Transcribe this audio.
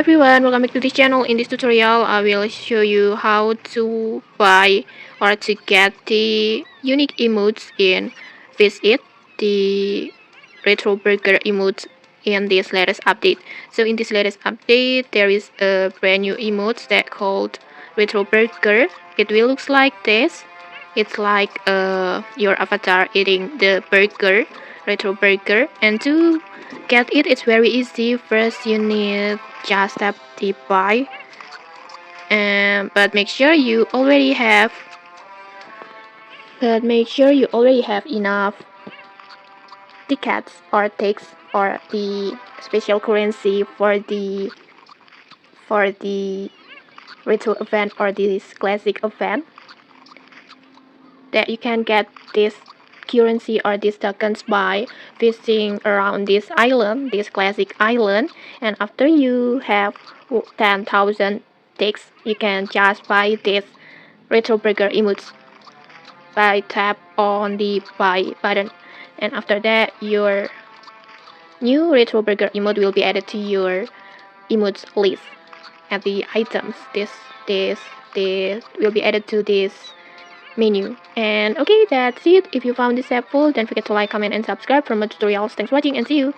everyone, welcome back to this channel. In this tutorial, I will show you how to buy or to get the unique emotes in Visit, the retro burger emotes in this latest update. So in this latest update, there is a brand new emote that called retro burger. It will look like this. It's like your avatar eating the burger, retro burger, and to get it, it's very easy. First, you need just tap the buy, and make sure you already have enough tickets or ticks or the special currency for the retro event or this classic event, that you can get this currency or these tokens by visiting around this island, this classic island. And after you have 10,000 ticks, you can just buy this retro burger emotes by tap on the buy button. And after that, your new retro burger emote will be added to your emotes list at the items. This will be added to this menu. And okay, that's it. If you found this helpful, don't forget to like, comment, and subscribe for more tutorials. Thanks for watching and see you.